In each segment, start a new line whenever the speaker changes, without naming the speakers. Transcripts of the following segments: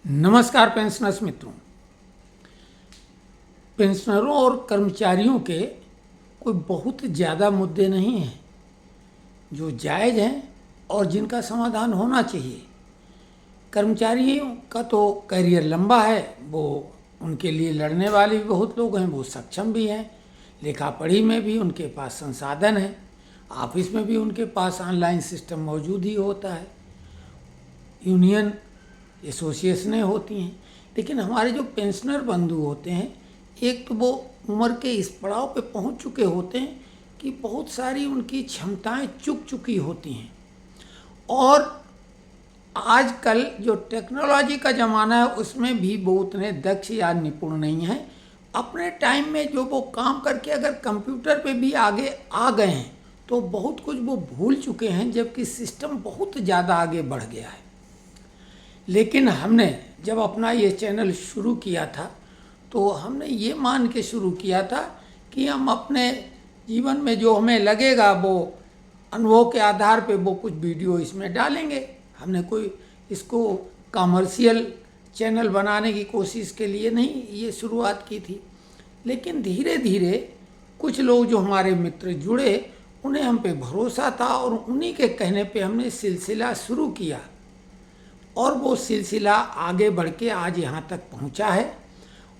नमस्कार पेंशनर्स मित्रों। पेंशनरों और कर्मचारियों के कोई बहुत ज़्यादा मुद्दे नहीं हैं जो जायज़ हैं और जिनका समाधान होना चाहिए। कर्मचारियों का तो करियर लंबा है, वो उनके लिए लड़ने वाले भी बहुत लोग हैं, वो सक्षम भी हैं, लेखा पढ़ी में भी उनके पास संसाधन है, ऑफिस में भी उनके पास ऑनलाइन सिस्टम मौजूद ही होता है, यूनियन एसोसिएशनें होती हैं। लेकिन हमारे जो पेंशनर बंधु होते हैं, एक तो वो उम्र के इस पड़ाव पे पहुंच चुके होते हैं कि बहुत सारी उनकी क्षमताएं चुक चुकी होती हैं, और आजकल जो टेक्नोलॉजी का ज़माना है उसमें भी वो उतने दक्ष या निपुण नहीं हैं। अपने टाइम में जो वो काम करके अगर कंप्यूटर पे भी आगे आ गए हैं तो बहुत कुछ वो भूल चुके हैं, जबकि सिस्टम बहुत ज़्यादा आगे बढ़ गया है। लेकिन हमने जब अपना ये चैनल शुरू किया था तो हमने ये मान के शुरू किया था कि हम अपने जीवन में जो हमें लगेगा वो अनुभव के आधार पे वो कुछ वीडियो इसमें डालेंगे। हमने कोई इसको कमर्शियल चैनल बनाने की कोशिश के लिए नहीं ये शुरुआत की थी। लेकिन धीरे धीरे कुछ लोग जो हमारे मित्र जुड़े, उन्हें हम पे भरोसा था और उन्हीं के कहने पे हमने सिलसिला शुरू किया, और वो सिलसिला आगे बढ़ के आज यहाँ तक पहुँचा है।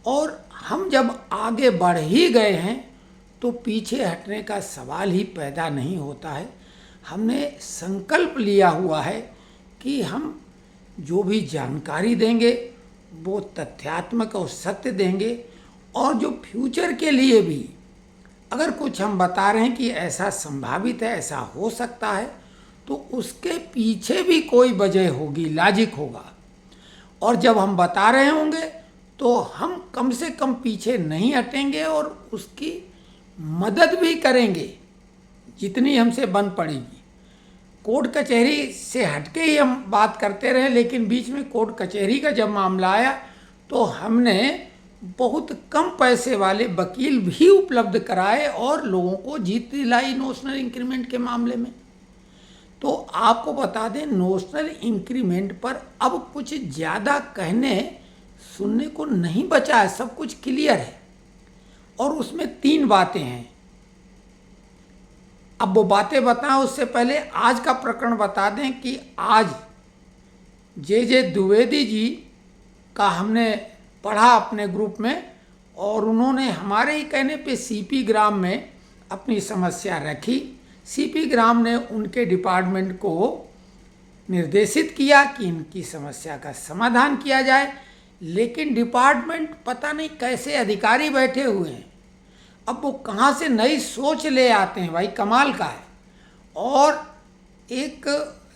और हम जब आगे बढ़ ही गए हैं तो पीछे हटने का सवाल ही पैदा नहीं होता है। हमने संकल्प लिया हुआ है कि हम जो भी जानकारी देंगे वो तथ्यात्मक और सत्य देंगे, और जो फ्यूचर के लिए भी अगर कुछ हम बता रहे हैं कि ऐसा संभावित है, ऐसा हो सकता है, तो उसके पीछे भी कोई वजह होगी, लॉजिक होगा। और जब हम बता रहे होंगे तो हम कम से कम पीछे नहीं हटेंगे और उसकी मदद भी करेंगे जितनी हमसे बन पड़ेगी। कोर्ट कचहरी से हटके ही हम बात करते रहे, लेकिन बीच में कोर्ट कचहरी का जब मामला आया तो हमने बहुत कम पैसे वाले वकील भी उपलब्ध कराए और लोगों को जीत दिलाई नोशनल इंक्रीमेंट के मामले में। तो आपको बता दें, नोशनल इंक्रीमेंट पर अब कुछ ज़्यादा कहने सुनने को नहीं बचा है, सब कुछ क्लियर है। और उसमें 3 बातें हैं। अब वो बातें बताएं उससे पहले आज का प्रकरण बता दें कि आज जे द्विवेदी जी का हमने पढ़ा अपने ग्रुप में, और उन्होंने हमारे ही कहने पे सीपी ग्राम में अपनी समस्या रखी। सीपी ग्राम ने उनके डिपार्टमेंट को निर्देशित किया कि इनकी समस्या का समाधान किया जाए, लेकिन डिपार्टमेंट पता नहीं कैसे अधिकारी बैठे हुए हैं। अब वो कहाँ से नई सोच ले आते हैं, भाई कमाल का है। और एक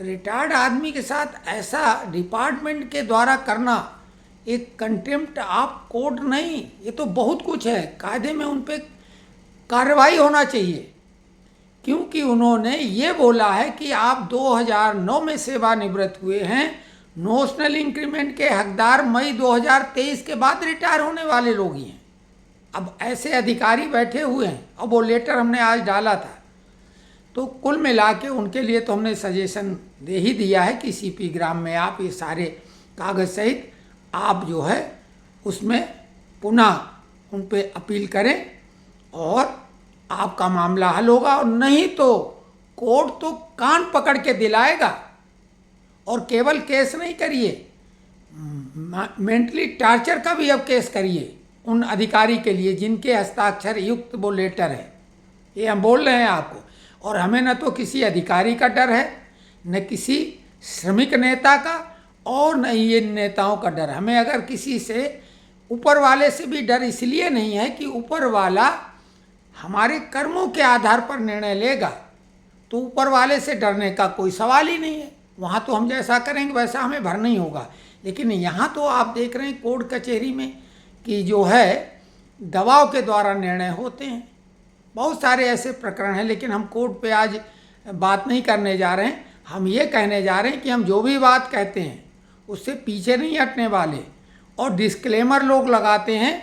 रिटायर्ड आदमी के साथ ऐसा डिपार्टमेंट के द्वारा करना, एक कंटेम्प्ट ऑफ कोर्ट नहीं, ये तो बहुत कुछ है। कायदे में उन पर कार्रवाई होना चाहिए, क्योंकि उन्होंने ये बोला है कि आप 2009 में सेवानिवृत्त हुए हैं, नोशनल इंक्रीमेंट के हकदार मई 2023 के बाद रिटायर होने वाले लोग ही हैं। अब ऐसे अधिकारी बैठे हुए हैं, अब वो लेटर हमने आज डाला था। तो कुल मिला के उनके लिए तो हमने सजेशन दे ही दिया है कि सीपी ग्राम में आप ये सारे कागज़ सहित आप जो है उसमें पुनः उन पर अपील करें और आपका मामला हल होगा। और नहीं तो कोर्ट तो कान पकड़ के दिलाएगा, और केवल केस नहीं करिए, मेंटली टॉर्चर का भी अब केस करिए उन अधिकारी के लिए जिनके हस्ताक्षर युक्त वो लेटर है। ये हम बोल रहे हैं आपको। और हमें न तो किसी अधिकारी का डर है, न किसी श्रमिक नेता का, और न ये नेताओं का डर। हमें अगर किसी से, ऊपर वाले से भी डर इसलिए नहीं है कि ऊपर वाला हमारे कर्मों के आधार पर निर्णय लेगा, तो ऊपर वाले से डरने का कोई सवाल ही नहीं है। वहाँ तो हम जैसा करेंगे वैसा हमें भरना ही होगा। लेकिन यहाँ तो आप देख रहे हैं कोर्ट कचहरी में कि जो है दबाव के द्वारा निर्णय होते हैं। बहुत सारे ऐसे प्रकरण हैं, लेकिन हम कोर्ट पे आज बात नहीं करने जा रहे हैं। हम ये कहने जा रहे हैं कि हम जो भी बात कहते हैं उससे पीछे नहीं हटने वाले। और डिस्क्लेमर लोग लगाते हैं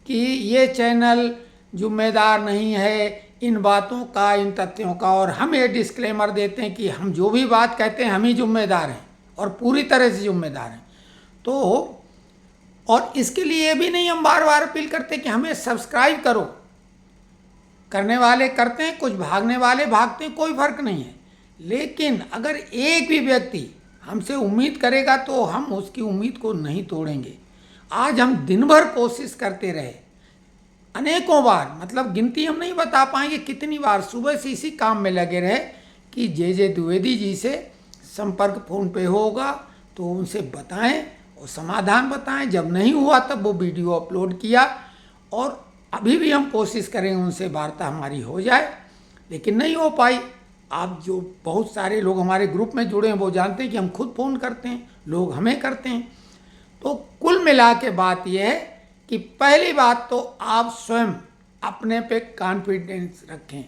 कि ये चैनल जिम्मेदार नहीं है इन बातों का, इन तथ्यों का, और हम ये डिस्क्लेमर देते हैं कि हम जो भी बात कहते हैं हम ही जिम्मेदार हैं और पूरी तरह से जिम्मेदार हैं। तो और इसके लिए भी नहीं हम बार बार अपील करते कि हमें सब्सक्राइब करो। करने वाले करते हैं, कुछ भागने वाले भागते हैं, कोई फर्क नहीं है। लेकिन अगर एक भी व्यक्ति हमसे उम्मीद करेगा तो हम उसकी उम्मीद को नहीं तोड़ेंगे। आज हम दिन भर कोशिश करते रहे, अनेकों बार, मतलब गिनती हम नहीं बता पाएंगे कितनी बार सुबह से इसी काम में लगे रहे कि जे द्विवेदी जी से संपर्क फ़ोन पे होगा तो उनसे बताएं और समाधान बताएं। जब नहीं हुआ तब वो वीडियो अपलोड किया और अभी भी हम कोशिश करेंगे उनसे वार्ता हमारी हो जाए, लेकिन नहीं हो पाई। आप जो बहुत सारे लोग हमारे ग्रुप में जुड़े हैं वो जानते हैं कि हम खुद फ़ोन करते हैं, लोग हमें करते हैं। तो कुल मिला के बात यह है कि पहली बात तो आप स्वयं अपने पे कॉन्फिडेंस रखें,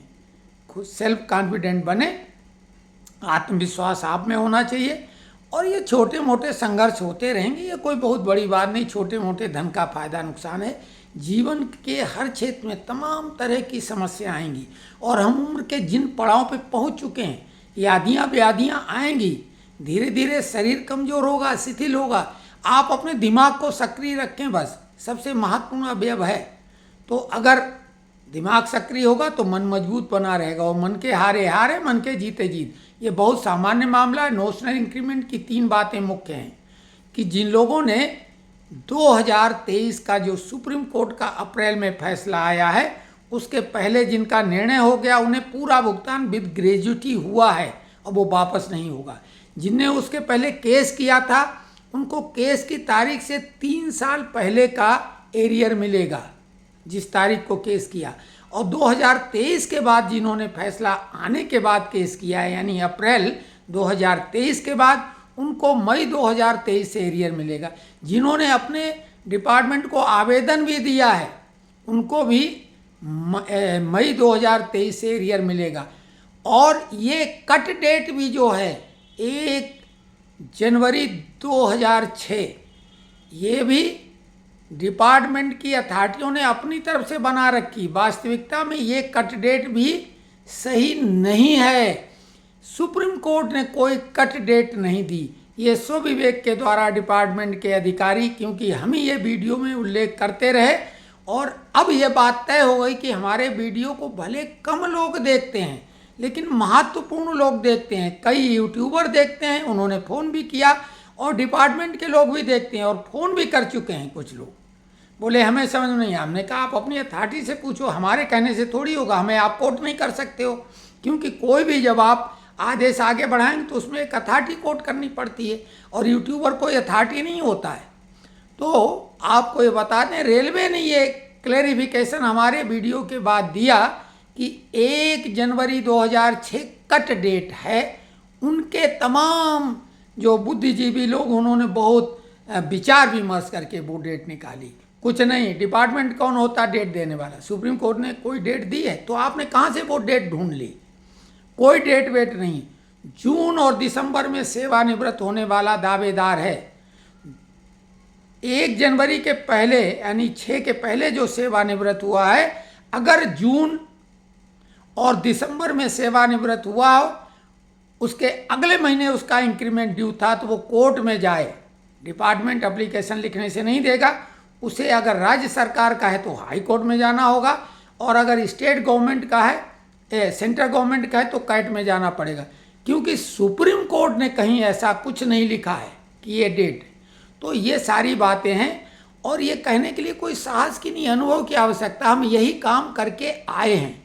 खुद सेल्फ कॉन्फिडेंट बने, आत्मविश्वास आप में होना चाहिए। और ये छोटे मोटे संघर्ष होते रहेंगे, ये कोई बहुत बड़ी बात नहीं। छोटे मोटे धन का फायदा नुकसान है। जीवन के हर क्षेत्र में तमाम तरह की समस्या आएंगी और हम उम्र के जिन पड़ाव पे पहुंच चुके हैं, यादियाँ व्याधियाँ आएंगी। धीरे धीरे शरीर कमज़ोर होगा, शिथिल होगा। आप अपने दिमाग को सक्रिय रखें, बस सबसे महत्वपूर्ण अवयव है। तो अगर दिमाग सक्रिय होगा तो मन मजबूत बना रहेगा और मन के हारे हारे, मन के जीते जीत। ये बहुत सामान्य मामला है। नोशनल इंक्रीमेंट की 3 बातें मुख्य हैं कि जिन लोगों ने 2023 का जो सुप्रीम कोर्ट का अप्रैल में फैसला आया है उसके पहले जिनका निर्णय हो गया उन्हें पूरा भुगतान विद ग्रेजुटी हुआ है और वो वापस नहीं होगा। जिनने उसके पहले केस किया था उनको केस की तारीख से 3 साल पहले का एरियर मिलेगा, जिस तारीख को केस किया। और 2023 के बाद जिन्होंने फैसला आने के बाद केस किया है, यानी अप्रैल 2023 के बाद, उनको मई 2023 से एरियर मिलेगा। जिन्होंने अपने डिपार्टमेंट को आवेदन भी दिया है उनको भी मई 2023 से एरियर मिलेगा। और ये कट डेट भी जो है 1 जनवरी 2006, ये भी डिपार्टमेंट की अथॉरिटियों ने अपनी तरफ से बना रखी। वास्तविकता में ये कट डेट भी सही नहीं है। सुप्रीम कोर्ट ने कोई कट डेट नहीं दी। ये स्वविवेक के द्वारा डिपार्टमेंट के अधिकारी, क्योंकि हम ही ये वीडियो में उल्लेख करते रहे और अब ये बात तय हो गई कि हमारे वीडियो को भले कम लोग देखते हैं लेकिन महत्वपूर्ण लोग देखते हैं। कई यूट्यूबर देखते हैं, उन्होंने फ़ोन भी किया, और डिपार्टमेंट के लोग भी देखते हैं और फ़ोन भी कर चुके हैं। कुछ लोग बोले हमें समझ नहीं आया। हमने कहा आप अपनी अथॉरिटी से पूछो, हमारे कहने से थोड़ी होगा। हमें आप कोर्ट नहीं कर सकते हो, क्योंकि कोई भी जब आप आदेश आगे बढ़ाएंगे तो उसमें एक अथॉरिटी कोर्ट करनी पड़ती है और यूट्यूबर कोई अथॉरिटी नहीं होता है। तो आपको ये बता दें, रेलवे ने ये क्लैरिफिकेशन हमारे वीडियो के बाद दिया कि 1 जनवरी 2006 कट डेट है। उनके तमाम जो बुद्धिजीवी लोग, उन्होंने बहुत विचार विमर्श करके वो डेट निकाली। कुछ नहीं, डिपार्टमेंट कौन होता डेट देने वाला? सुप्रीम कोर्ट ने कोई डेट दी है तो आपने कहाँ से वो डेट ढूंढ ली? कोई डेट वेट नहीं। जून और दिसंबर में सेवानिवृत्त होने वाला दावेदार है। 1 जनवरी के पहले यानी 6 के पहले जो सेवानिवृत्त हुआ है, अगर जून और दिसंबर में सेवानिवृत्त हुआ हो, उसके अगले महीने उसका इंक्रीमेंट ड्यू था तो वो कोर्ट में जाए। डिपार्टमेंट एप्लीकेशन लिखने से नहीं देगा उसे। अगर राज्य सरकार का है तो हाई कोर्ट में जाना होगा, और अगर स्टेट गवर्नमेंट का है, सेंट्रल गवर्नमेंट का है तो कैट में जाना पड़ेगा। क्योंकि सुप्रीम कोर्ट ने कहीं ऐसा कुछ नहीं लिखा है कि ये डेट। तो ये सारी बातें हैं और ये कहने के लिए कोई साहस की नहीं, अनुभव की आवश्यकता। हम यही काम करके आए हैं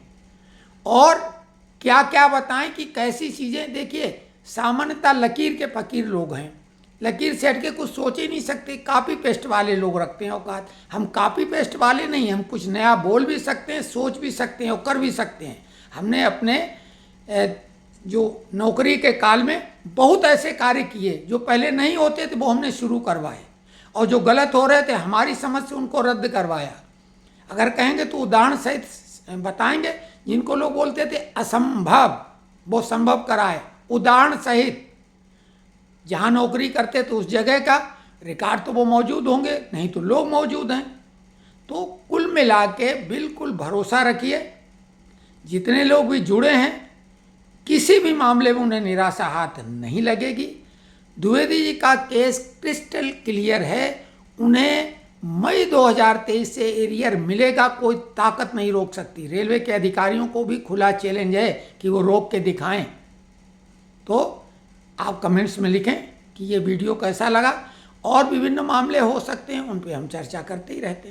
और क्या क्या बताएं कि कैसी चीज़ें। देखिए, सामान्यतः लकीर के फकीर लोग हैं, लकीर से हट के कुछ सोच ही नहीं सकते। कापी पेस्ट वाले लोग रखते हैं औकात। हम कापी पेस्ट वाले नहीं, हम कुछ नया बोल भी सकते हैं, सोच भी सकते हैं और कर भी सकते हैं। हमने अपने जो नौकरी के काल में बहुत ऐसे कार्य किए जो पहले नहीं होते थे, वो हमने शुरू करवाए, और जो गलत हो रहे थे हमारी समझ से उनको रद्द करवाया। अगर कहेंगे तो उदाहरण सहित बताएंगे। जिनको लोग बोलते थे असंभव, वो संभव कराए उदाहरण सहित। जहाँ नौकरी करते तो उस जगह का रिकॉर्ड तो वो मौजूद होंगे, नहीं तो लोग मौजूद हैं। तो कुल मिला के बिल्कुल भरोसा रखिए। जितने लोग भी जुड़े हैं, किसी भी मामले में उन्हें निराशा हाथ नहीं लगेगी। द्विवेदी जी का केस क्रिस्टल क्लियर है। उन्हें मई 2023 से एरियर मिलेगा, कोई ताकत नहीं रोक सकती। रेलवे के अधिकारियों को भी खुला चैलेंज है कि वो रोक के दिखाएं। तो आप कमेंट्स में लिखें कि ये वीडियो कैसा लगा, और विभिन्न मामले हो सकते हैं, उन पे हम चर्चा करते ही रहते हैं।